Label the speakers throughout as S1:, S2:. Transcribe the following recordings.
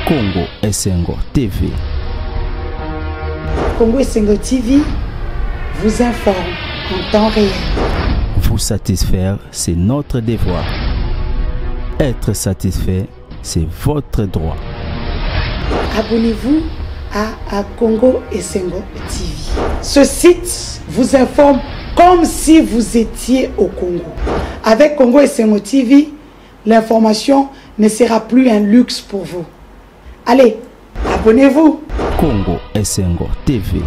S1: Congo Essengo TV.
S2: Congo Essengo TV vous informe en temps réel.
S1: Vous satisfaire, c'est notre devoir. Être satisfait, c'est votre droit.
S2: Abonnez-vous à Congo Essengo TV. Ce site vous informe comme si vous étiez au Congo. Avec Congo Essengo TV, l'information ne sera plus un luxe pour vous. Allez, abonnez-vous.
S1: Congo Essengo TV.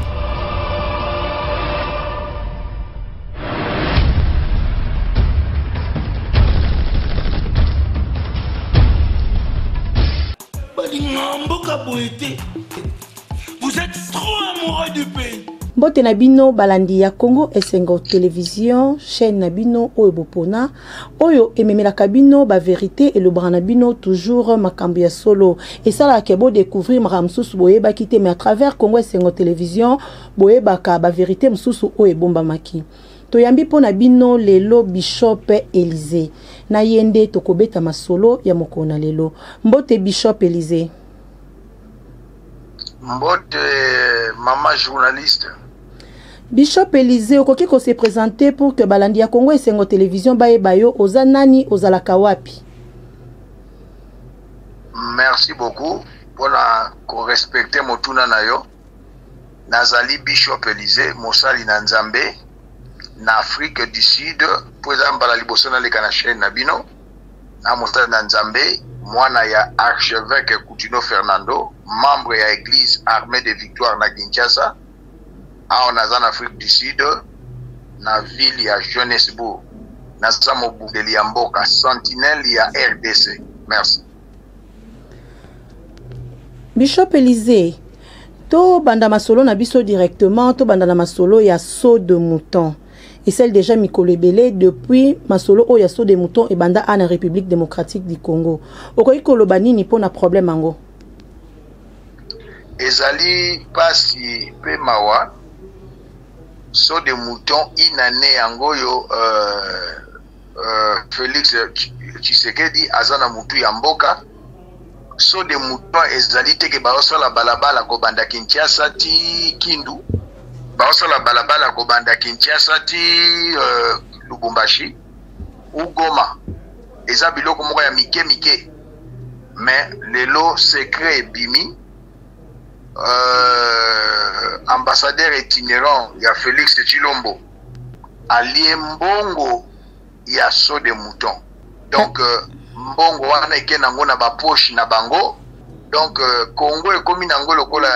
S3: Vous êtes trop amoureux du pays.
S4: Bote Nabino balandi ya Congo Essengo Télévision, chaîne Nabino oyo bopona, oyo ememela kabino ba vérité et le branabino toujours makambi ya solo. Et ça là que bo découvrir maramsusu boyeba kité mais à travers Congo Essengo Télévision, boyeba ka ba vérité msusu oyo bomba maki. Toyambi pona bino lelo Bishop Élysée. Na yende tokobeta masolo ya mokona lelo. Mbote Bishop Élysée.
S5: Mbote maman journaliste.
S4: Bishop Élysée, okoki ko se présenter pour que balandi ya Congo Essengo Télévision baye bayo ozanani ozalaka wapi.
S5: Merci beaucoup pour la respecter motuna na yo. Nazali Bishop Élysée mosali na Nzambe na Afrique du Sud pour exemple la liboso na leka na chaîne nabino na mosali na Nzambe mwana ya archevêque Coutinho Fernando, membre ya église armée de victoire na Kinshasa. On a en Afrique du Sud, na ville ya Johannesburg, na Samobundeli ya Mboka, sentinelle ya RDC. Merci.
S4: Bishop Élysée, to banda masolo na biso directement, to banda na masolo ya saut de mouton. Et celle déjà Mikolo Ebele depuis masolo o ya saut de mouton et banda en République démocratique du Congo. Okoki koloba nini pona problème ango?
S5: Ezali pasi pe mawa saut de mouton inane angoyo Félix Tshisekedi azana mutu ya mboka. Saut de mouton ezali teke baosala balabala ko banda Kinshasa ti Kindu. Baosala balabala ko banda Kinshasa ti Lubumbashi ou Goma. Eza biloko moko ya mike mike. Mais lelo secret bimi ambassadeur itinérant ya Félix Tshilombo allié mbongo ya saut de mouton. Donc mbongo wana ekenango na ba poche na bango. Donc Congo ekomi nango lokola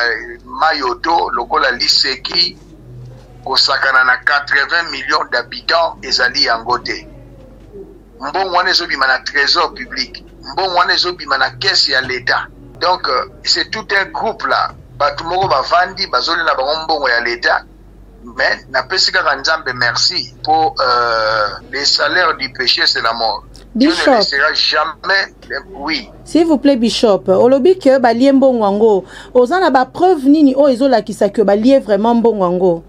S5: mayoto lokola liseki kosakana na 80 millions d'habitants ezali yango te. Mbongo wana ezobima na trésor public, mbongo wana ezobima na caisse ya l'État. Donc c'est tout un groupe là. Batumoko bavandi bazoli na bango mbongo ya l'État. Mais na pesika Nzambe merci pour les salaires du péché c'est la mort. Dieu ne laissera jamais oui.
S4: S'il vous plaît Bishop, olobi que balie mbongo wango. Ozana ba preuve nini o ezola kisaka balie vraiment mbongo wango.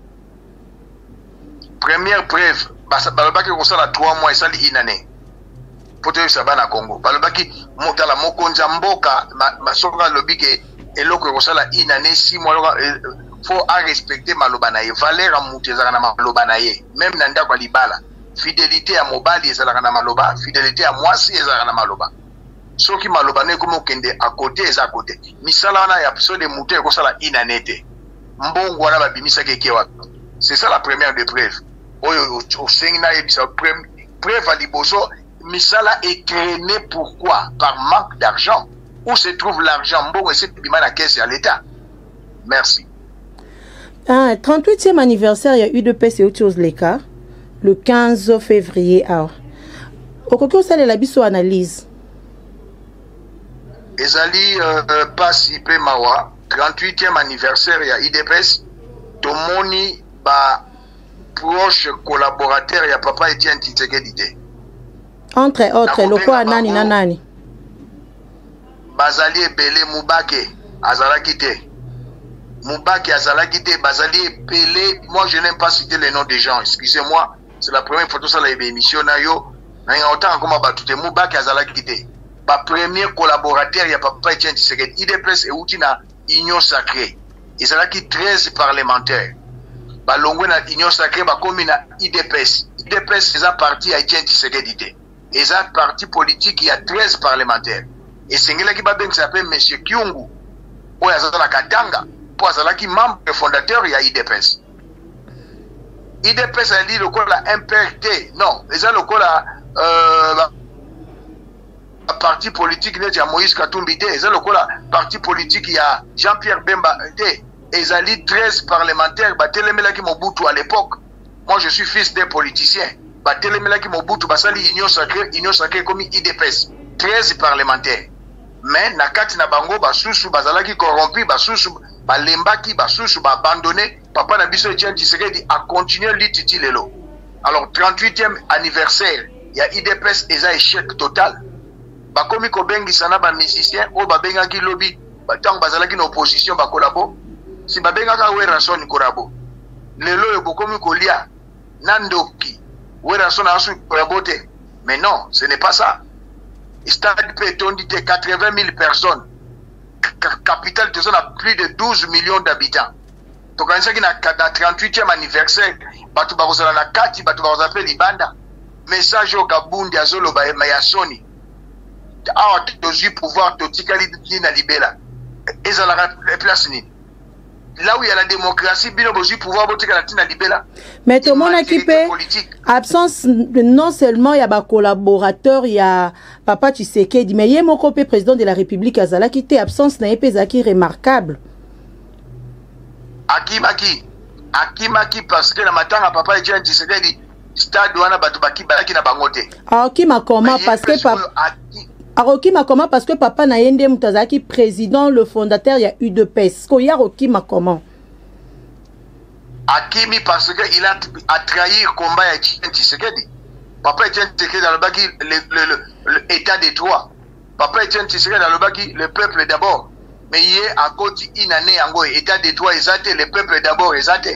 S5: Première preuve, balobaki kosala 3 mois esali inane. Poto yo sabana Congo. Balobaki motala mokonza mboka masoka lobike eloko kosala inane 6 mois faut à respecter maloba na ye. Valeur a mutu ezala na maloba na ye. Même na ndako libala. Fidélité à mobali ezala na maloba, fidélité à mwasi ezala na maloba. Soki maloba ne komo kende à côté eza à côté. Misala wana ya so de mutu ekosala inanete. Mbongo wana babimisa keke wapi. C'est ça la première des preuves. Oyo osengina yebisa preuve à liboso misala est créé pourquoi? Par manque d'argent. Où se trouve l'argent? Mbongo ese bima na caisse à l'État. Merci.
S4: 38e anniversaire, il y a eu de PC autre chose les cas le 15 février. Okoko sale la biso analyse.
S5: Ezali pasi pe mawa 38e anniversaire ya IDPS tomoni ba proche collaborateur ya papa Etienne Tshisekedi te.
S4: Entre autres loko nani na nani?
S5: Bazali ebele Mubake azalaki te. Mubake azalaki te, bazali ebele. Moi je n'aime pas citer les noms des gens, excusez-moi. C'est la première photo ça la émission na yo. Na autant comme batute Mubake azalaki te. ba premier collaborateur ya papa Etienne Tshisekedi IDPS euti na union sacrée ezalaki 13 parlementaires balongwe na union sacrée bakomi na IDPS eza parti ya Etienne Tshisekedi te eza parti politique ya 13 parlementaires esengelaki babengisa pe monsieur Kyungu oyo azala Katanga po azalaki membre fondateur ya IDPS IDPS ali lokola MPRT non eza lokola parti politique net ya Moïse Katumbi te eza lokola parti politique ya Jean-Pierre Bemba te ezali 13 parlementaires batelemelaki Mobutu à l'époque. Moi je suis fils d'un politicien batelemelaki Mobutu basali union sacrée comme IDPS 13 parlementaires mais na kati na bango basusu bazalaki corrompu basusu balembaki basusu abandonné papa na biso Etienne Tshisekedi a continué lititi lelo. Alors 38e anniversaire ya IDPS eza échec total bakomi kobengisa na ba musicien o babengaki lobby batango bazalaki na opposition bakolabo si babengaka Werason Korabo lelo yo bokomi kolia nandoki Werason asu Korabo te mais non ce n'est pas ça. Stade Pétondi de 80 000 personnes capitale de zone a plus de 12 millions d'habitants. Donc on sait qu'il y a 38e anniversaire batu bakozala na kati batu bakozala pe libanda message au Kabundi azolo ba mayasoni awa tozi pouvoir totikali na libela ezala place ni là où il y a la démocratie bino bozi pouvoir botikala tina libela
S4: mais tout le monde qui peut absence non seulement il y a ba collaborateur il y a papa Tshisekedi mais il y a mon copé président de la République azala qui était absence na epezaki remarquable Akimaki parce que la matanga papa Etienne Tshisekedi stade wana batu bakibaki na bangote akima comment parce que papa Arokima comment parce que papa na yende mutazaki président le fondateur ya UDPS ko ya Arokima comment Akimi parce que il a trahi le combat ya Etienne Tshisekedi papa Etienne Tshisekedi dans le baki l'état des droits papa Etienne Tshisekedi dans le baki le peuple d'abord mais il est à côté une année en état des droits exact le peuple d'abord exact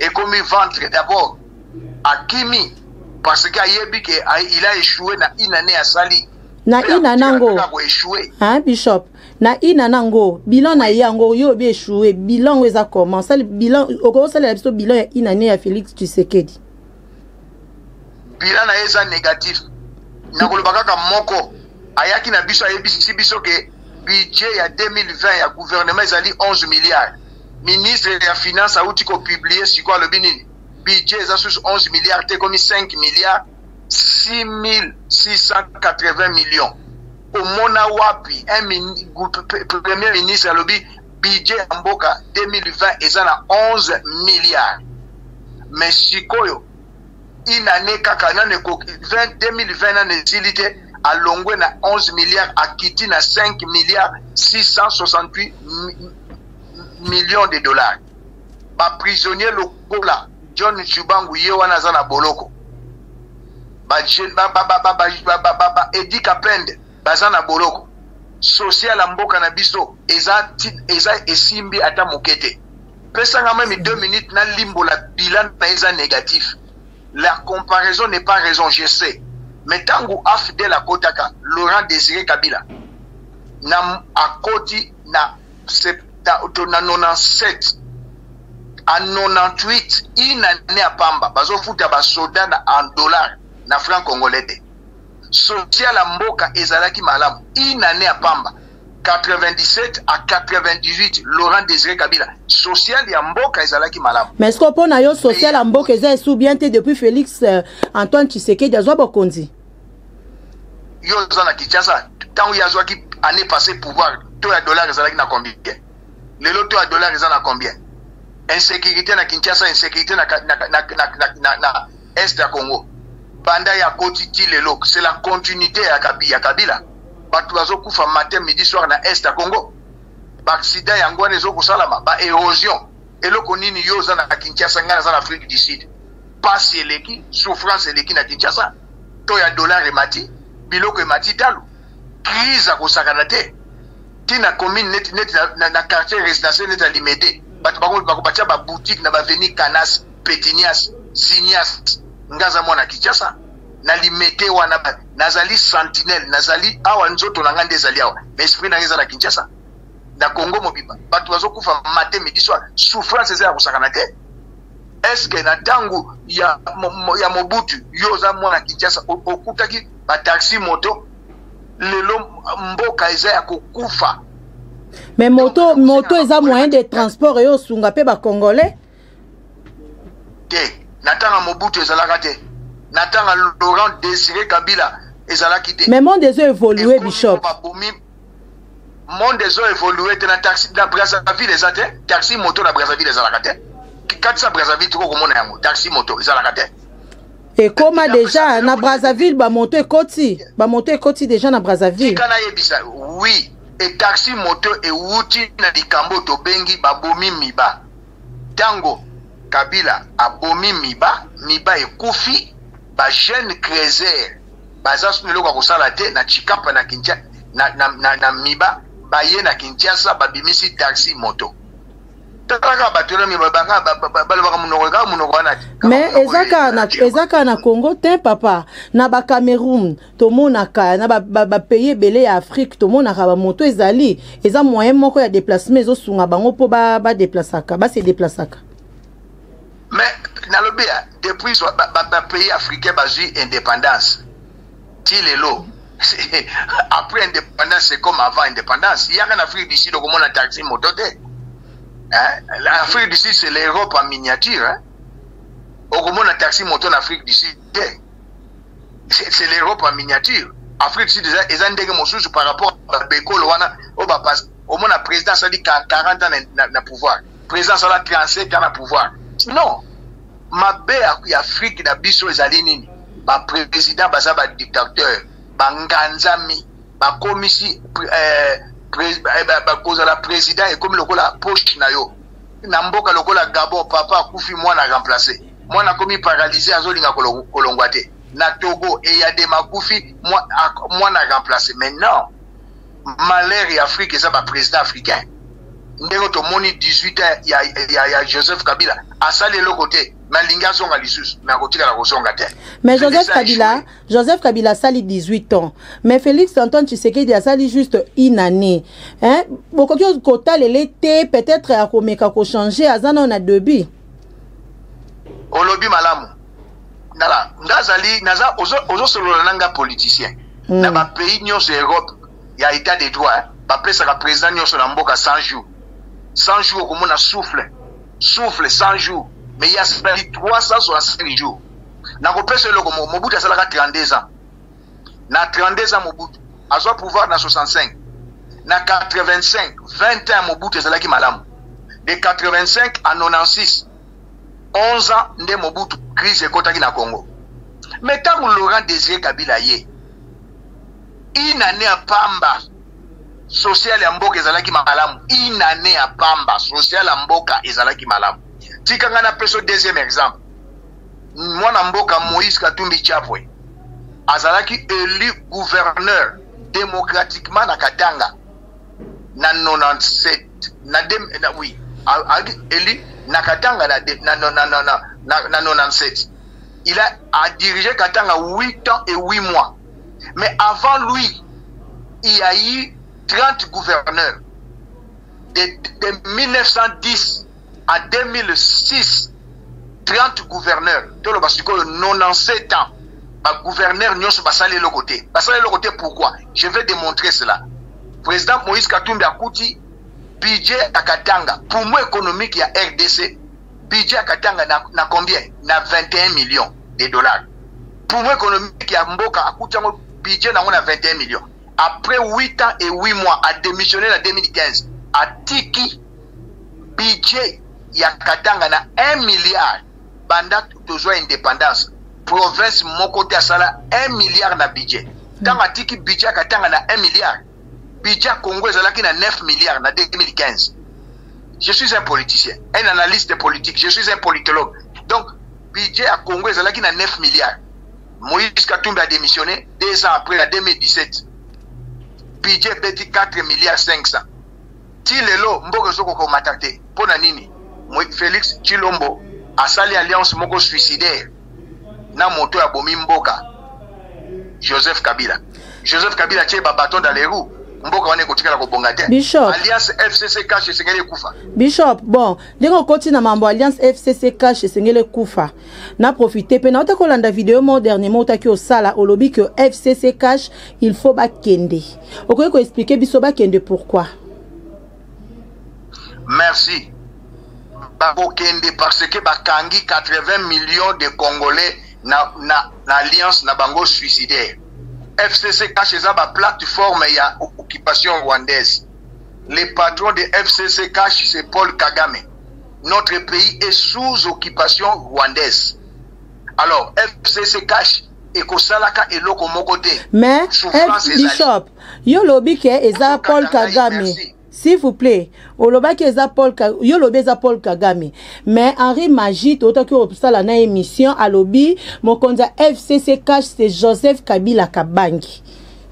S4: et comme il ventre d'abord Akimi parce qu'il a échoué dans une année à Sali na ina nango hein bishop na ina nango bilan na yango yo bi échoué bilan eza comment ça le bilan oko ça le bilan ya ina ne ya Félix Tshisekedi bilan na eza négatif na kolobaka ka moko ayaki na biso ayebisi biso ke budget ya 2020 ya gouvernement ezali 11 milliards ministre ya finance a outi ko publier siko le binini budget eza sous 11 milliards te comme 5 milliards 6,680 millions. Au Mona Wapi, premier ministre a lobby budget en Boka 2020 est à 11 milliards. Mais si koyo, une année kakana ne 2020 n'a nécessité à longue na 11 milliards à quitter na 5 milliards 668 millions de dollars. Ba prisonnier lokola John Chubangu yewana zana boloko. Edi Kapende bazana boloko social mboka na biso eza esimbi ata mokete pesa nga même 2 minutes na limbo la bilan na eza négatif la comparaison n'est pas raison je sais mais tangu afde la kotaka Laurent Désiré Kabila na akoti na 97 à 98 une année à Pamba bazo futa ba soda na en dollars na franc congolais de social à mboka ezalaki malamu une année à Pamba 97 à 98 Laurent Désiré Kabila social ya mboka ezalaki malamu mais est-ce qu'on peut na yo social à mboka eza sous bien depuis Félix Antoine Tshisekedi azwa bokonzi yo zana Kinshasa tant ya zwa ki année passée pouvoir taux ya dollar ezalaki na combien lelo taux ya dollar ezana combien insécurité na Kinshasa insécurité na est ya Congo banda ya kotiti lelo c'est la continuité ya Kabila batu bazokufa matin midi soir na est ya Congo ba accident yango nezo kosalama ba érosion eloko nini yo za na Kinshasa ngana za na Afrique du Sud passe eleki souffrance eleki na Kinshasa to ya dollar emati biloko emati talu crise akosakana te tina commune net na quartier résidentiel net limité batu bakopatia ba boutique na ba venir Canas Pétinias Signas ngaza mwana Kinshasa
S5: nalimete wana nazali sentinelle nazali awa nzoto na ngande ezali awa mais esprit na ngeza na Kinshasa na Congo mobimba bato bazokufa matin midi soir souffrance ezala kusakana te. Est-ce que na tangu ya Mobutu yoza mwana Kinshasa okutaki ba taxi moto lelo mboka eza ya kokufa?
S4: Mais moto eza moyen de transport et osunga pe ba congolais
S5: te. Natanga Mobutu ezalaka te. Natanga Laurent Désiré Kabila ezalaki te.
S4: Mais monde ezo évolué Bishop.
S5: Monde ezo évolué te na taxi na Brazzaville ezate taxi moto na Brazzaville ezalaka te. 400 Brazzaville toko komona yango taxi moto ezalaka te.
S4: Et comment déjà na Brazzaville ba moto ekoti déjà na Brazzaville.
S5: Kana yebisa oui et taxi moto e wuti na likambo to bengi babomi miba. Tango Kabila abomi miba ekufi ba jeune creuser bazasu neloko kosala te na Chikapa na Kinshasa na miba baye na Kinshasa babimisi taxi moto.
S4: Mais ezaka na Congo te papa na ba Cameroun to monaka na ba pays belé ya Afrique to monaka ba moto ezali eza moyen moko ya déplacement ezo sunga bango po ba déplaçaka ba se déplaçaka.
S5: Mais nalobia depuis ba pays africain bazui indépendance tilelo après indépendance c'est comme avant indépendance il y a en Afrique du Sud comme on a taxi moto te. Hein? L'Afrique du Sud, c'est l'Europe en miniature. Hein? Au moment de taxi moto en Afrique du Sud, c'est l'Europe en miniature. Afrique du Sud, ils ont des choses par rapport à Bekolo. Au moment le président, ça dit 40 ans de pouvoir. Le président, ça dit 35 ans de pouvoir. Non. Ma belle Afrique, la biso, les alinés. Le président, le dictateur, le Nganzami, le commissaire. La président et comme le la poche na yo namboka lokola Gabon papa kufi mwana remplacer mwana komi paralysé azolinga kolongwate na Togo et ya de makufi mwana remplacer. Mais non, malheur et Afrique ça ba président africain ndeko to moni 18 ans ya Joseph Kabila asali le côté malinga songa lisusu na kotika la kosonga te.
S4: Mais Joseph Kabila sali 18 ans. Mais Félix Antoine Tshisekedi a sali juste une année. Hein? Beaucoup de quota l'été peut-être à komeka ko changer azana on a debi.
S5: Olobi malamu. Nala ngazali naza ozo solo nanga politicien. Na ba pays nyonso Europe ya état de droit ba pesa ka président nyonso na mboka 100 jours. 100 jours comme on a souffle 100 jours. Mais il y a 365 jours. Na kopesa le comme Mobutu a salaka 32 ans. Na 32 ans Mobutu a son pouvoir na 65. Na 85, 20 ans Mobutu a salaki malamu. De 85 à 96, 11 ans de Mobutu crise ekotaki na Congo. Mais tant que Laurent Désiré Kabila yé, une année à pamba social ya mboka ezalaki malamu. Une année à pamba social ya mboka ezalaki malamu. Tikanga na peso deuxième exemple. Mwana mboka Moïse Katumbi Chapwe azalaki élu gouverneur démocratiquement na Katanga na 97 oui élu na Katanga na 97. Il a dirigé Katanga 8 ans et 8 mois. Mais avant lui, il y a eu 30 gouverneurs de 1910 à 2006, 30 gouverneurs. Tout le basico 97 ans. Bah, gouverneur n'y a pas salé le côté. Pas salé le côté pourquoi? Je vais démontrer cela. Président Moïse Katumbi Akuti, budget à Katanga, pour moi économique, il y a RDC, budget à Katanga na combien? Na 21 millions de dollars. Pour moi économique, il y a Mboka Akuti, budget na 21 millions. Après 8 ans et 8 mois, a démissionné en 2015, à Tiki, budget il y a Katanga na 1 milliard. Banda toujours indépendance. Province mon côté à sala 1 milliard na budget. Quand a Tiki budget Katanga na 1 milliard. Budget Congo ezalaki na 9 milliards na 2015. Je suis un politicien, un analyste politique, je suis un politologue. Donc, budget à Congo ezalaki na 9 milliards. Moïse Katumbi a démissionné 2 ans après, en 2017. Budget beti 4 milliards 500. Tilelo mboka soko ko matate. Pona nini? Félix Tshilombo a sali alliance moko suicidaire. Na moto ya bomi mboka. Joseph Kabila. Joseph Kabila tient ba bâton dans les roues. Mboka wane kotika la kobongate.
S4: Bishop.
S5: Alliance FCC cash esengeli kufa.
S4: Bishop, bon, ndenge koti na mambo Alliance FCC cash esengeli kufa. Na profiter pe na otako landa vidéo mo dernièrement otaki au sala au lobby que FCC cash il faut ba kende. Okoye ko expliquer biso ba kende pourquoi.
S5: Merci. Ba kende parce que ba kangi 80 millions de Congolais na alliance na bango suicidaire. FCC cash eza ba plateforme ya occupation rwandaise. Le patron de FCC cash c'est Paul Kagame. Notre pays est sous occupation rwandaise. Alors FCC cash ekosalaka eloko moko te.
S4: Mais Bishop, yo lobi ke eza Paul Kagame. S'il vous plaît, olobaki eza Paul Kagame, yo lobi eza Paul Kagame. Mais Henri Magite otaki opsala na émission a lobi mokonza FCC cash c'est Joseph Kabila Kabangi.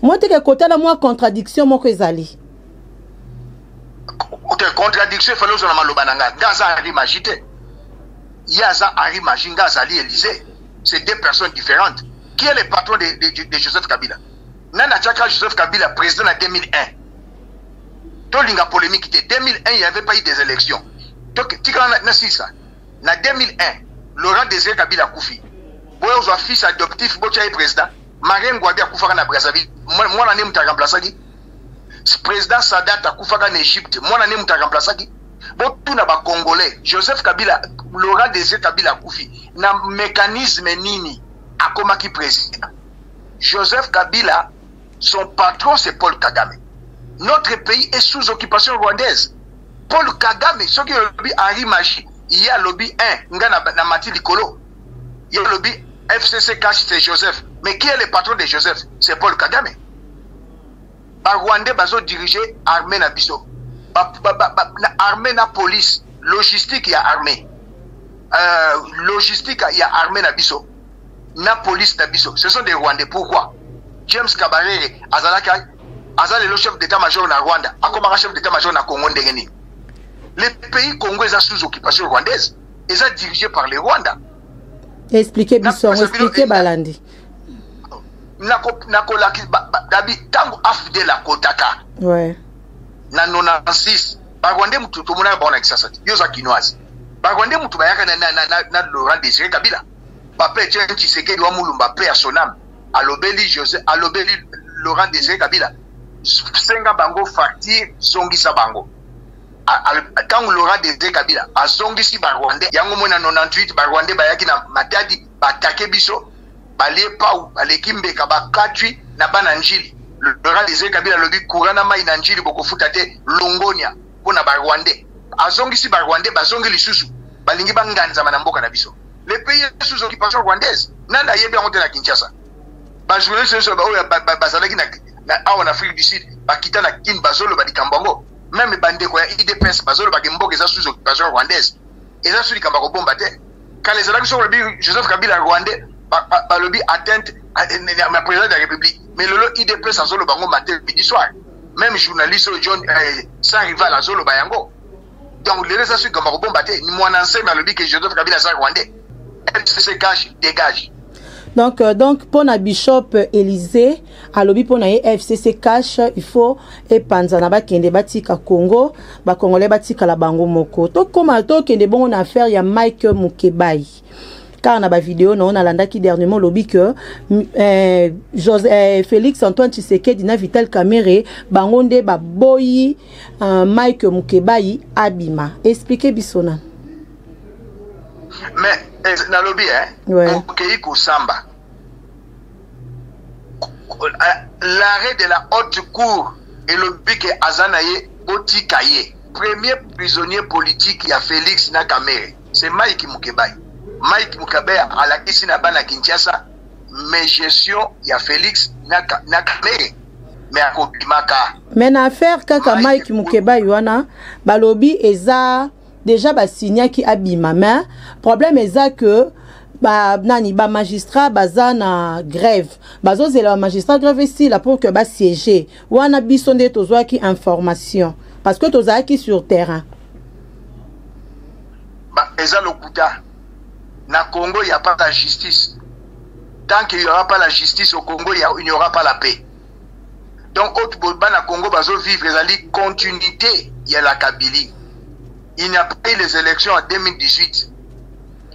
S4: Moi te ke kota na moi contradiction moko ezali.
S5: Contradiction fallait sur la malobananga. Gaza Henri Magite. Yaza Henri Magite, Gaza Ali Élysée. C'est deux personnes différentes. Qui est le patron de Joseph Kabila? Nana Tchaka Joseph Kabila, président en 2001. Tolinga polémique, en 2001, il n'y avait pas eu des élections. Donc, tu sais ça. En 2001, Laurent Désiré Kabila Koufi. Vous avez un fils adoptif, vous avez président. Marien Gouabi a Koufara na Brazzaville. Moi, je n'ai pas remplacé. Président Sadat a Koufara en Égypte. Moi, je n'ai pas remplacé. Bon, tout n'a pas Congolais. Joseph Kabila, Laurent Désiré Kabila Koufi. Na mécanisme nini a comme qui président. Joseph Kabila, son patron c'est Paul Kagame. Notre pays est sous occupation rwandaise. Paul Kagame, ce qui est le lobby Henri Magite, il y a le lobby 1, na Mati Likolo. Il y a le lobby FCC cash, c'est Joseph. Mais qui est le patron de Joseph? C'est Paul Kagame. Par Rwandais, bazo diriger armée na biso. Armée na police, logistique, il y a armée. Logistique, il y a armée na biso. Na police na biso. Ce sont des Rwandais. Pourquoi? James Kabarere, Azalaka, Azal le chef d'état-major na Rwanda, Akomara chef d'état-major na Congo ndengeni. Les pays congolais sont sous occupation rwandaise. Ils sont dirigés par les Rwandais.
S4: Expliquez Bisson, expliquez Balandi.
S5: Nakolaki tango afde la kotaka.
S4: Ouais.
S5: Na 96, ba Rwandais mutu to mona ba na kisasa. Yoza kinoise. Ba Rwandais mutu bayaka na Laurent Désiré Kabila. Ba pe Tshisekedi wa Mulumba pe ya Sonam. Alobeli José, alobeli Laurent Désiré Kabila. Senga bango facture songisa bango. Quand Laurent Désiré Kabila a songisi ba Rwandais, yango mona 98 ba Rwandais bayaki na Matadi ba takebiso, ba lepa ba lekimbeka ba katwi na bana njili. Laurent Désiré Kabila lobi kurana mai na njili boko futate longonia pona ba Rwandais. A songisi ba Rwandais ba zongi lisusu, balingi banganza mana mboka na biso. Les pays sous occupation rwandaise, nana yebe honte na Kinshasa. Ba journaliste so ba oya bazalaki na en Afrique du Sud, bakita na kin bazolo ba dikambongo. Même bandeko ya IDPS bazolo ba gemboka za sous occupation rwandaise. Eza sous dikambako bomba te. Quand les alaki so lobi Joseph Kabila rwandais, ba lobi atteinte na président de la République. Mais lolo IDPS azolo bango matin midi soir. Même journaliste John sans rival azolo ba yango. Donc les resa sous dikambako bomba te. Ni mwana nsema lobi que Joseph Kabila sa rwandais. FCC cash dégage.
S4: Donc pour na Bishop Élysée, à lobby pour na FCC cash, il faut et panzana ba kende batika Congo, ba Congolais batika la bango moko. To comme to kende bon affaire ya Mike Mukebai. Car na ba vidéo na on a landa qui dernièrement lobby que Félix Antoine Tshisekedi na Vital Kamerhe bangonde ba boyi Mike Mukebai abima. Expliquez Bisona.
S5: Mais na lobby okay ko samba. L'arrêt de la haute cour et le lobby que Azanaye Otikaye, premier prisonnier politique il y a Félix na Kamerhe, c'est Mike Mukebai. Mike Mukebai à la Kisina bana Kinshasa, mais gestion il y a Félix na Kamerhe. Mais à Kobimaka.
S4: Mais na affaire kaka Mike Mukebai wana, ba lobby eza déjà ba signa ki abima, mais problème est que ba magistrat baza na grève bazo zela magistrat grève ici là pour que ba siéger wana bisonde tozwa ki information parce que toza ki sur terrain
S5: ba eza lokuta na Congo y a pas de justice tant qu'il n'y aura pas la justice au Congo, il n'y aura pas la paix. Donc, au Congo, bazo vivre les continuité, il y a la Kabylie. Il n'y a pas eu les élections en 2018.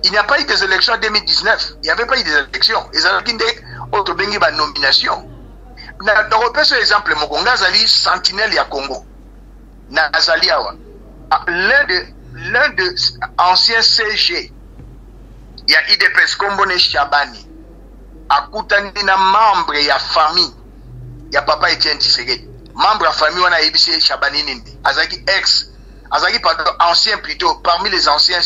S5: Il n'y a pas eu des élections en 2019. Il n'y avait pas eu des élections. Ils ont dit une nomination. Je repère ce exemple, Ngazali, sentinelle ya Congo. Nazali Awa. L'un de anciens CG, il y a IDPS Kombone Chabani. Akutani na membre ya famille. Il y a papa Etienne Tshisekedi. Membre de la famille, on a EBC Chabani Nindi. Azaki ex. Azaki, pardon, ancien plutôt, parmi les anciens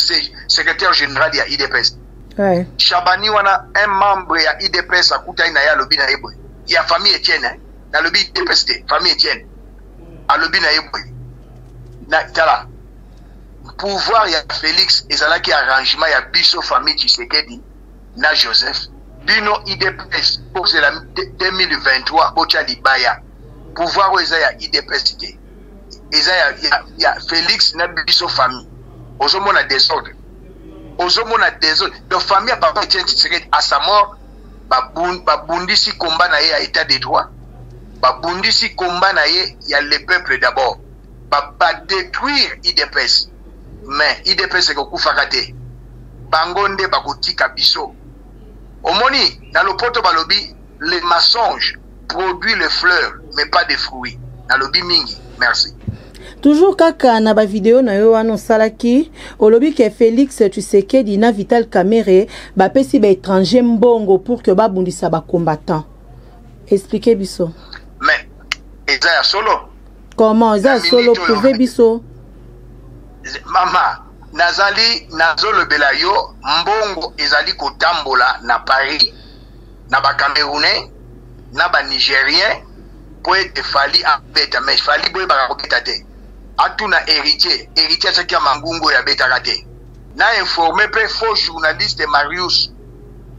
S5: secrétaires généraux de IDPS.
S4: Ouais.
S5: Chabani, on a un membre de IDPS à Koutaï Naya Lobi na Eboy. Il y a famille Etienne, dans le but IDPS, famille Etienne. À Lobi na Eboy. Tala. Pouvoir, il y a Félix, et ça là qui arrangement, il y a Bisso, famille Tshisekedi, na Joseph. Bino IDPS, pour la 2023, Bocha Libaya. Pouvoir, il y a IDPS. Il y a Félix na biso famille. Ozomo na désordre. Ozomo na désordre. Donc famille a papa Etienne Tshisekedi à sa mort, babundisi combat na ye à état de droit. Babundisi combat na ye, il y a le peuple d'abord. Ba détruire IDPS. Mais IDPS c'est ko fakate. Bangonde bakotika biso. Omoni dans le poto balobi, les mensonges produisent les fleurs mais pas des fruits. Dans le mingi. Merci.
S4: Toujours kaka na ba vidéo na yo wana salaki olobi ke Félix Tshisekedi na Vital Kamerhe ba pesi ba étranger mbongo pour que ba bundisa ba combattant. Expliquez biso.
S5: Mais Isaiah solo.
S4: Comment Isaiah solo prouver biso?
S5: Mama nazali nazolo belayo mbongo ezali kotambola na Paris na ba Camerounais na ba Nigérien pour être fali à beta mais fali boy ba kobeta te. Atuna héritier c'est qui a mangungo ya beta raté. Na informé pe faux journaliste Marius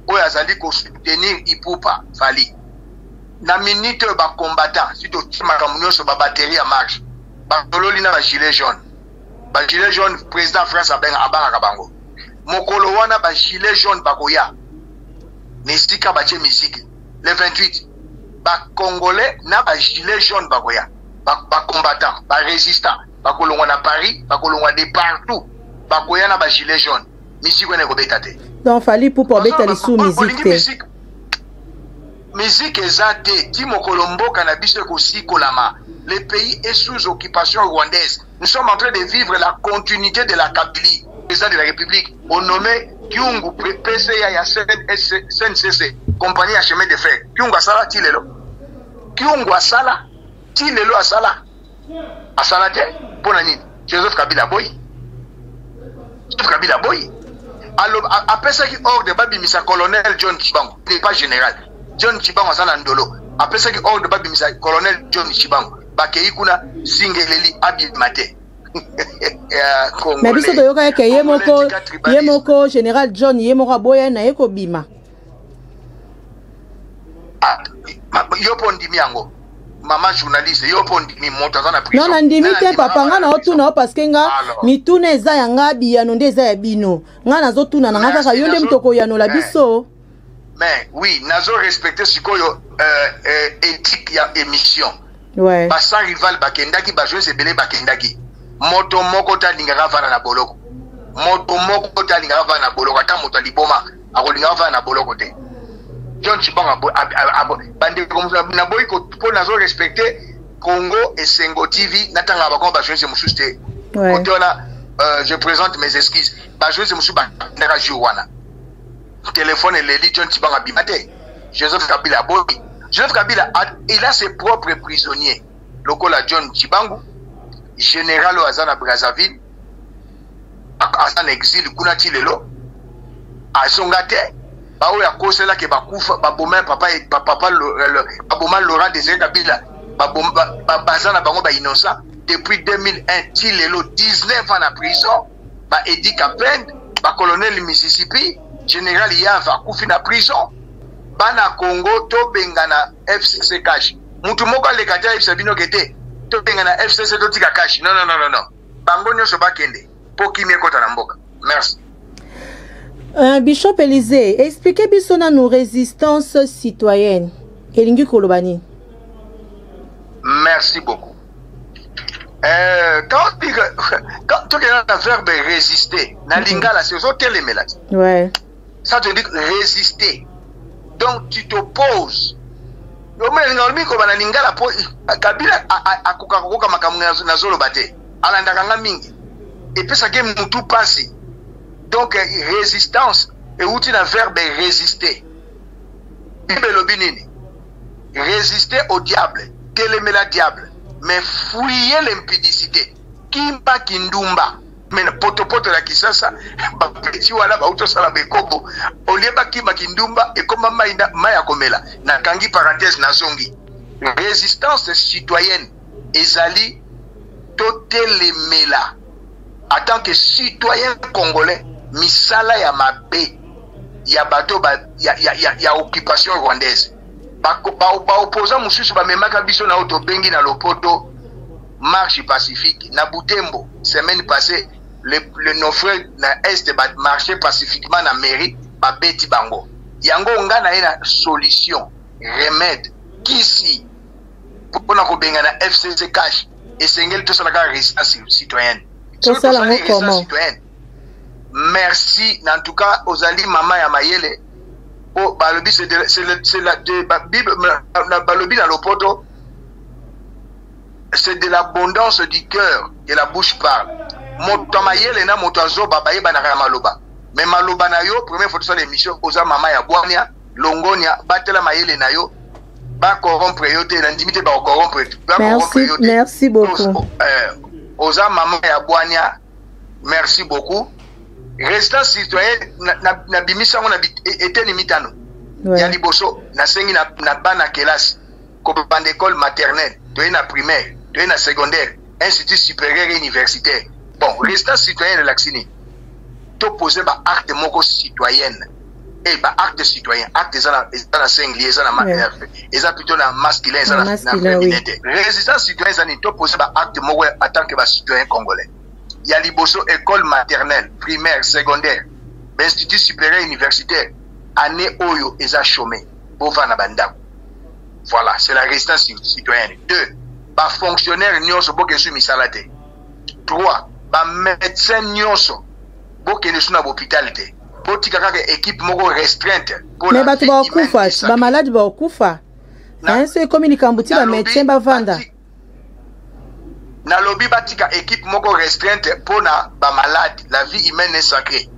S5: oyo azali ko soutenir Ipupa fali. Na minute ba combattant sito makamunyo so ba batterie à marche. Ba tololi na ba gilet jaune. Ba gilet jaune président France abanga kabango. Mokolo wana ba gilet jaune bakoya. Nestika ba che musique le 28 ba congolais na ba gilet jaune bakoya. Ba combattant, ba résistant, ba kolongwa na Paris, ba kolongwa de partout. Ba koya na ba gilet jaune. Musique wana ko betate.
S4: Donc fali pour beta li sous musique.
S5: Musique ezate ti mokolo mboka na biso ko sikolama. Le pays est sous occupation rwandaise. Nous sommes en train de vivre la continuité de la Kabylie. Président de la République, au nommé Kyungu, PCA ya SNCC, compagnie à chemin de fer. Kyungu asala tilelo. Kyungu asala tilelo asala. Asala te pona nini? Joseph Kabila boy. Joseph Kabila boy. Alors après ça qui ordre babi misa colonel John Chibango, il n'est pas général. John Chibango asala ndolo. Après ça qui ordre babi misa colonel John Chibango. Bakei kuna singeleli abimate.
S4: Mais biso to yoka ke yemoko général John yemoko boya na yeko bima.
S5: Yopo ndimi yango. Maman journaliste yopo ndimi moto za na prison.
S4: Non ndimi te papa nga na otuna parce que nga mituna eza yanga biyano nde eza ya bino. Nga nazo tuna na nga kaka yonde mtoko yano la biso.
S5: Mais oui, nazo respecter sikoyo éthique ya émission.
S4: Ouais.
S5: Basa rival bakendaki bajouer se belé bakendaki. Moto moko ta lingaka vana na boloko. Moto moko ta lingaka vana na boloko ata moto liboma akolinga vana na boloko te. John Chibango bande comme na boy ko pour nazo respecter Congo et Sengo TV natanga ba ko bajouer se mususu te.
S4: Ouais.
S5: Je présente mes excuses. Bajouer se mususu ba ndaka jouwana. Téléphone et les John Chibango bimate. Joseph Kabila boy. Joseph Kabila, il a ses propres prisonniers. Lokola John Chibangu, général Azana Brazzaville, Azana exil, Kunati Lelo, Azongate, Bao ya Kosela ke Bakufa, Baboma, papa, Laurent Désiré Kabila, Bazana Bango ba innocent, depuis 2001, Tilelo, 19 ans en prison, ba Eddie Kapend, ba colonel Mississippi, général Yava, Koufi na prison. Bana Congo to bengana FCC cash. Mutu moko le kata FCC bino kete to bengana FCC to tika cash. Non. Bango nyoso bakende. Po kimie kota na mboka. Merci.
S4: Bishop Élisée, expliquez bisona nos résistance citoyenne. Elingi Kolobani.
S5: Merci beaucoup. Quand tu as le verbe résister, na lingala c'est aussi télémela.
S4: Ouais.
S5: Ça te dit résister. Donc tu t'opposes. Yo mena ngalmi ko bana lingala po kabila akukakoka makamunga na zolo bate. Alanda kanga mingi. Et puis ça game mutu passi. Donc résistance et outil na verbe résister. Bible lobinini. Résister au diable, télémela diable, mais fouiller l'impudicité. Kimba kindumba. Mais poto la kisasa, petit wala ba auto sala bekobo. Olieba kimba kindumba et comme maya komela. Na kangi parenthèse na zongi. Résistance citoyenne ezali totelemela. En tant que citoyen congolais, misala ya mabe, ya bato ya occupation rwandaise. Ba opposant mususu ba memaka biso na auto bengi na lopoto marche pacifique na Butembo semaine passée le naufrage na est ba marcher pacifiquement na mairie ba beti bango yango ngana ina solution remède kisi pona ko benga na FCC cash esengeli to sala ka résistance citoyenne
S4: to sala comment
S5: merci en tout cas aux ali mama ya mayele. Oh, balobi c'est la Bible balobi dans le poto, c'est de l'abondance du cœur que la bouche parle. Moto mayele na moto azo babaye banaka maloba. Mais maloba na yo première fois sur l'émission oza mama ya bwania longonia batela mayele na yo ba corrompre yo te na ndimite ba corrompre.
S4: Merci beaucoup.
S5: Oza mama ya bwania. Merci beaucoup. Résistance citoyenne na bimisa on était limitano. Ya liboso na sengi na bana kelasi ko bande école maternelle, to na primaire, to na secondaire, institut supérieur et universitaire. Bon, résistance citoyenne l'axini. To poser ba acte moko citoyenne. Et ba acte citoyen, acte ça na singulier, ça na ça plutôt na masculin, ça na féminin. Résistance citoyenne ça ni to poser ba acte moko en tant que ba citoyen congolais. Il y a liboso école maternelle, primaire, secondaire, institut supérieur universitaire, année oyo eza chômé, bova na banda. Voilà, c'est la résistance citoyenne. 2, ba fonctionnaire nyonso boke su misalate. 3, ba médecin nyonso boke ne su na hôpital te. Potika kaka équipe moko restreinte pour
S4: la. Mais bato ba okufa, ba malade ba okufa. Hein, c'est communiquant bouti ba médecin ba vanda. Na
S5: lobby batika équipe moko restreinte pour na ba malade, la vie humaine est sacrée.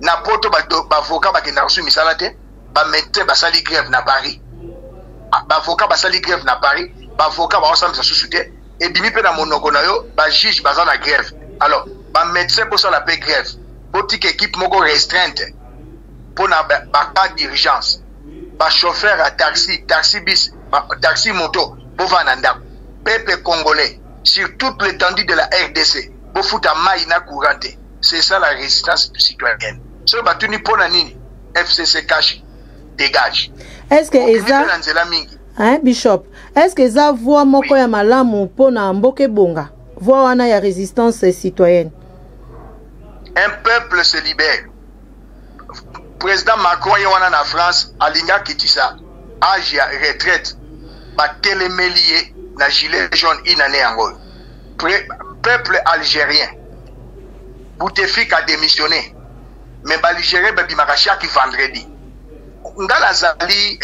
S5: Na poto ba avocat ba kena reçu misala te, ba médecin ba sali grève na Paris. Ba avocat ba sali grève na Paris, ba avocat ba ensemble sa sous-souté et bimi pe na monoko na yo, ba juge ba na grève. Alors, ba médecin pour ça la paix grève. Potique équipe moko restreinte pour na ba cas d'urgence. Ba chauffeur à taxi, taxi bis, taxi moto, pour va na ndako. Peuple congolais sur toute l'étendue de la RDC, pour foutre maïna courante. C'est ça la résistance citoyenne. Ce batuni pour nini, FCC cash, dégage.
S4: Est-ce que Eza, hein, Bishop, est-ce que Eza voit moko ya malamu pour na mboke bonga, voit wana ya résistance citoyenne?
S5: Un peuple se libère. Président Macron y wana na France, alinga kitisa, âge ya retraite, ba télémélié na gilet jaune inané angol. Peuple algérien, Bouteflika a démissionné, mais l'Algérien bimaka chaque vendredi. Ngala zali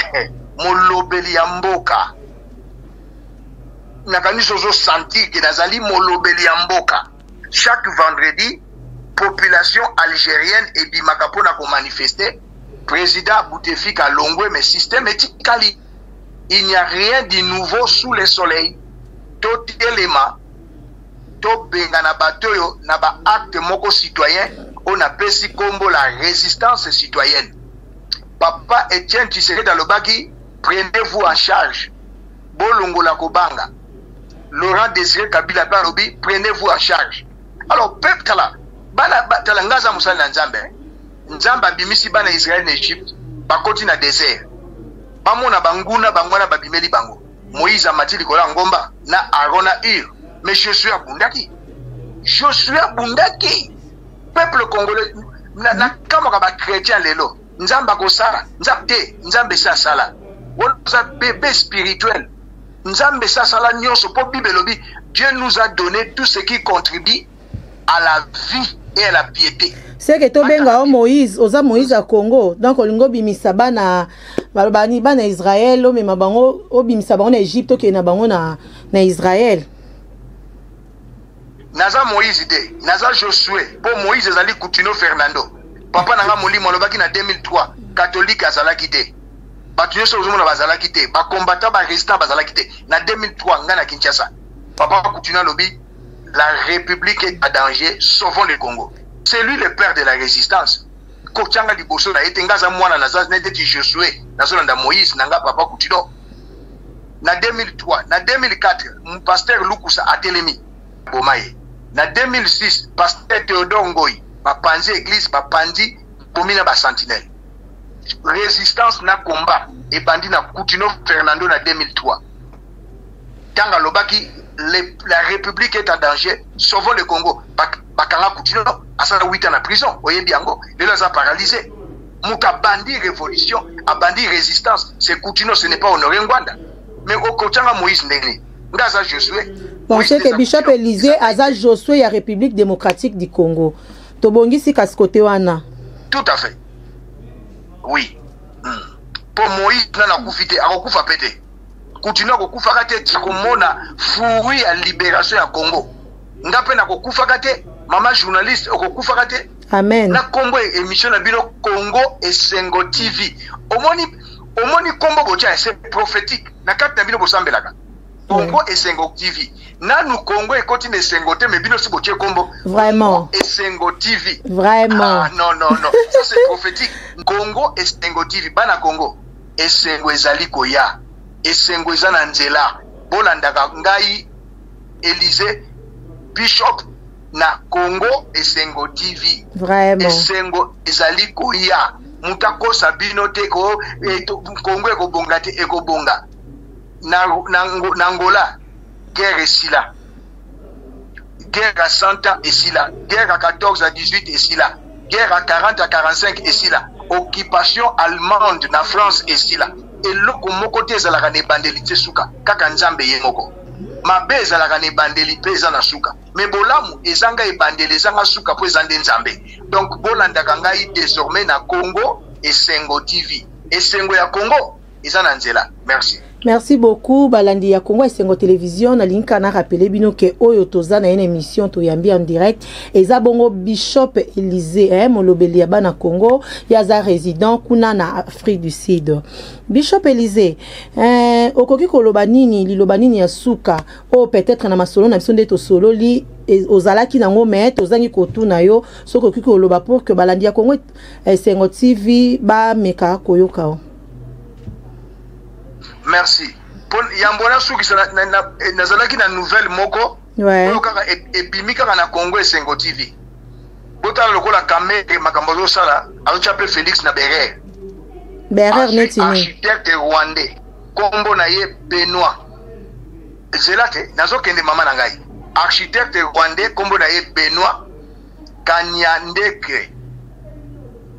S5: molobeli ya mboka. Nakani sozo senti que nazali molobeli ya mboka. Chaque vendredi, population algérienne et bimaka pona ko manifester. Président Bouteflika longwe mais systématiquement il n'y a rien de nouveau sous le soleil. Tout élément, tout bengana batoyo na ba acte moko citoyen, on appelle si combo la résistance citoyenne. Papa Etienne Tshisekedi dans le bagi, prenez-vous en charge. Bolongo la Kobanga. Laurent Désiré Kabila Barobi, prenez-vous en charge. Alors, peuple kala, bana talangaza musala nzambe. Nzamba bimisi bana Israël en Égypte, bakoti na désert. Bamona banguna bangwana babimeli bango. Moïse a mati likola ngomba na Aaron a Hur. Mais je suis à Bundaki. Je suis à Bundaki. Peuple congolais, na kama ka ba chrétien lelo nzamba ko sala nzapte nzambe sa sala wona bébé spirituel nzambe sa sala nyonso po Bible lobi Dieu nous a donné tout ce qui contribue à la vie et à la piété.
S4: C'est que to benga o Moïse oza Moïse à Congo donc olingo bimisa bana bana Israël o mema bango o bimisa bango na Égypte ke na bango na Israël.
S5: Naza Moïse de naza Josué po Moïse ezali Coutinho Fernando papa nanga molimo lobaki na 2003 catholique azalaki te bato nyonso ozomona bazalaki te bakombata barésistant bazalaki te na 2003 nga na Kinshasa papa Coutinho lobi la République est en danger, sauvons le Congo. C'est lui le père de la résistance. Kochanga liboso na etengaza mwana na zaza nete Josué na zolanda Moïse nanga papa Coutinho. Na 2003, na 2004, mon pasteur Lukusa atelemi bomaye. Na 2006, pasteur Théodore Ngoyi, bapanzi église, bapandi pomina ba sentinelle. Résistance na combat et bandi na Coutinho Fernando na 2003. Tanga lobaki la République est en danger, sauvons le Congo. Bakanga Coutinho, à 8 ans en prison, Oyebiango, il les a paralysés. Mouka bandi révolution, a bandi résistance, c'est Coutinho, ce n'est pas honoré Ngwanda. Mais au Kochanga Moïse Ndeni, Ngaza Josué.
S4: Pensez que Bishop Élisée, Aza Josué, la République démocratique du Congo. Tobongi si kaskote wana.
S5: Tout à fait. Oui. Pour Moïse, nana koufite, akokufa pété. Coutinho kokufa kate tikomona fruit à libération ya Congo. Ngape na kokufa kate mama journaliste kokufa kate.
S4: Amen.
S5: Na Congo émission na bino Congo Esengo TV. Omoni Congo bocha c'est prophétique. Na kate na bino bosambelaka. Congo Esengo TV. Na nous Congo et continue Esengo te mais bino si boche Congo.
S4: Vraiment.
S5: Esengo TV.
S4: Vraiment.
S5: Ah, non. Ça c'est prophétique. Congo Esengo TV. Bana Congo. Esengo ezali koya. Esengo eza na nzela bolandaka ngai Élisée Bishop na Congo Esengo TV.
S4: Vraiment.
S5: Esengo ezali koya mutako sabino te ko Congo ekobonga te ekobonga na Angola guerre esila guerre à 100 ans esila guerre à 14 à 18 esila guerre à 40 à 45 esila occupation allemande na France esila eloko moko te ezalaka na ebandeli te suka kaka nzambe ye moko mabe ezalaka na ebandeli mpe eza na suka me bolamu ezanga ebandeli ezanga suka mpo eza nde nzambe donc bolandaka ngai désormais na Congo Esengo TV esengo ya Congo eza na nzela. Merci.
S4: Merci beaucoup balandi ya Congo Esengo Télévision na linka na rappeler bino ke oyo toza na une émission to yambi en direct eza bongo Bishop Élisée molobeli ya bana Congo yaza résident kuna na Afrique du Sud. Bishop Élisée okoki koloba nini liloba nini ya suka o peut-être na masolo na biso nde to solo li ozalaki nango me tozangi kotuna yo soko okoki koloba pour que balandi ya Congo Esengo TV ba meka koyoka.
S5: Merci. Pour yambona suki nazalaki na nouvelle moko.
S4: Ouais.
S5: Kaka ebimika na Congo Esengo TV. Bota lokola kamere makambo zo sala, azochape Félix na Berer.
S4: Berer netini.
S5: Architecte rwandais. Kombo na ye Benoît. Zelate nazokende mama na ngai. Architecte rwandais kombo na ye Benoît Kanyandekwe.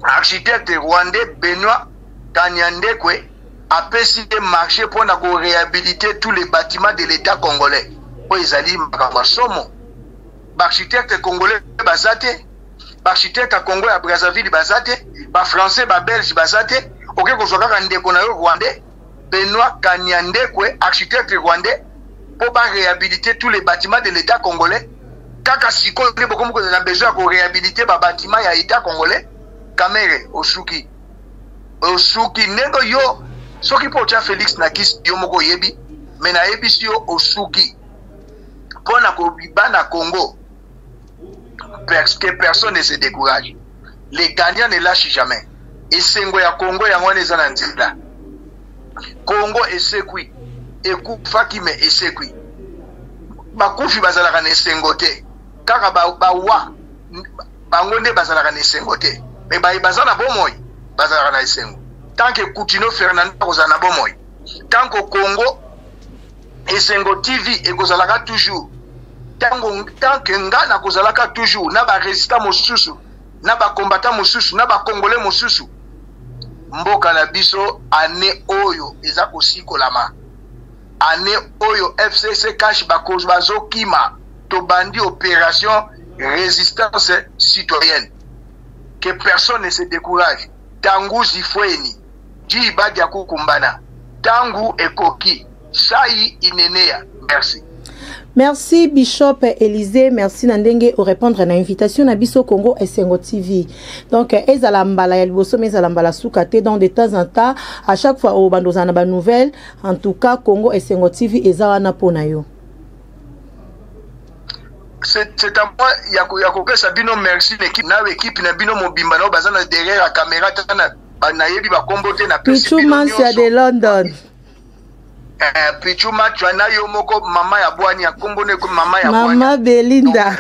S5: Architecte rwandais Benoît Kanyandekwe a décidé de marcher pour réhabiliter tous les bâtiments de l'État congolais. Pour les alliés, l'architecte congolais basate, l'architecte congolais à Brazzaville basate, les français, les belges basate, ok, qu'on soit rwandais, Benoît Kanyandekwe, architecte rwandais, pour réhabiliter tous les bâtiments de l'État congolais. Kaka siko, on a besoin de réhabiliter les bâtiments de l'État congolais. Kamere, Osuki, Nego yo. Soki po tia Félix na kisi yo moko yebi mais na yebi si yo osuki pona ko bibana Congo parce que personne ne se décourage. Les gagnants ne lâchent jamais. Esengo ya Congo ya ngone za na nzela. Congo esekwi ekufaki me esekwi bakufi bazalaka na esengo te kaka bawa bango nde bazalaka na esengo te mais bazala bomoi bazalaka na esengo. Tant que Coutinho Fernando kozana bomoy, tant que Congo Esengo TV ekozalaka toujours, tant que Ngana kozalaka toujours na ba résistant mosusu na ba combattant mosusu na ba congolais mosusu mboka na biso ane oyo eza kosikolama ane oyo FCC cash bazokima to bandi opération résistance citoyenne que personne ne se décourage tangu zifweni jibadi ya kukumbana tangu ekoki sai inenea. Merci.
S4: Merci Bishop Élisée, merci Nandenge au répondre à l'invitation na biso Congo Esengo TV. Donc ezala mbala ya liboso mais ezala mbala soukate donc de temps en temps à chaque fois au bandozana ba nouvelle en tout cas Congo Esengo TV ezala na pona yo.
S5: C'est à moi yako pesa bino merci l'équipe na équipe na bino mobimba na bazana derrière la caméra tana na yebi ba kombote na pesi
S4: bino. Pichu de London.
S5: Pichuma twana yo moko mama ya bwani ya kombone ko mama ya bwani.
S4: Mama Belinda.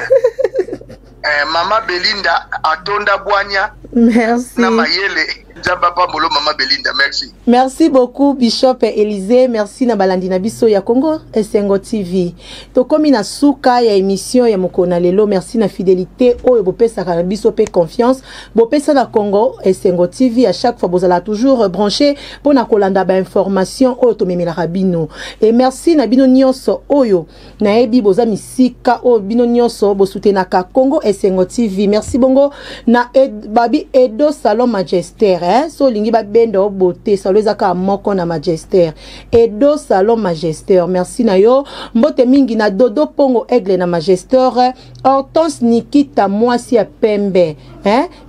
S5: Mama Belinda atonda bwanya.
S4: Merci.
S5: Na mayele Nzamba Molo Mama Belinda, merci.
S4: Merci beaucoup Bishop Élisée, merci na balandi na biso ya Congo Esengo TV. To komi na suka ya émission ya mokona lelo, merci na fidélité oyo bopesa ka biso pe confiance. Bopesa na Congo Esengo TV à chaque fois bozala toujours branché pour na kolanda ba information oyo to memela rabino. Et merci na bino nyonso oyo na ebi boza misika o bino nyonso bo soutenaka Congo Esengo TV. Merci bongo na babi Edo Salon Majester. So lingi ba bendo beauté salo ezaka moko na Majester Edo Salon Majester. Merci na yo mbote mingi na Dodo Pongo Aigle na Majester. Hortense Nikita mwasi ya pembe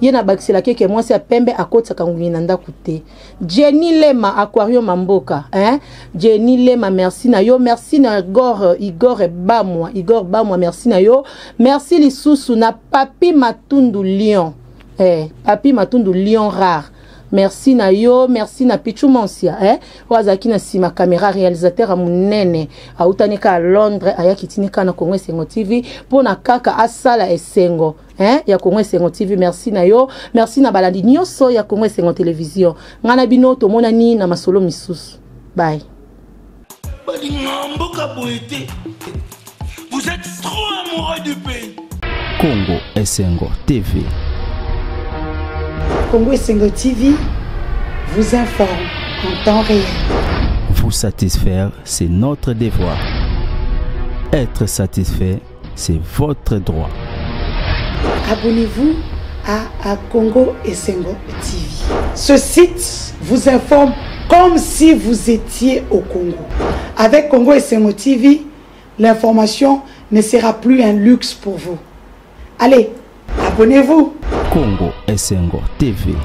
S4: yena bakisela keke mwasi ya pembe akotsa kanguni na ndakute. Jenny Lema Aquarium Mamboka Jenny Lema merci na yo. Merci na Igor Bamwa merci na yo. Merci lisusu na Papi Matundu Lion Papi Matundu Lion rare. Merci na yo, merci na Pichu Monsia wazaki na sima caméra réalisateur amunene autaneka à Londres ayakitinika na Congo Esengo TV pour na kaka asala esengo ya Congo Esengo TV. Merci na yo, merci na balandi nyonso ya Congo Esengo Télévision. Ngana bino to monani na masolo misusu. Bye.
S3: Vous êtes trop amoureux du pays.
S1: Congo Esengo TV.
S2: Congo Esengo TV vous informe en temps réel.
S1: Vous satisfaire, c'est notre devoir. Être satisfait, c'est votre droit.
S2: Abonnez-vous à Congo Esengo TV. Ce site vous informe comme si vous étiez au Congo. Avec Congo Esengo TV, l'information ne sera plus un luxe pour vous. Allez, abonnez-vous.
S1: Congo Esengo TV.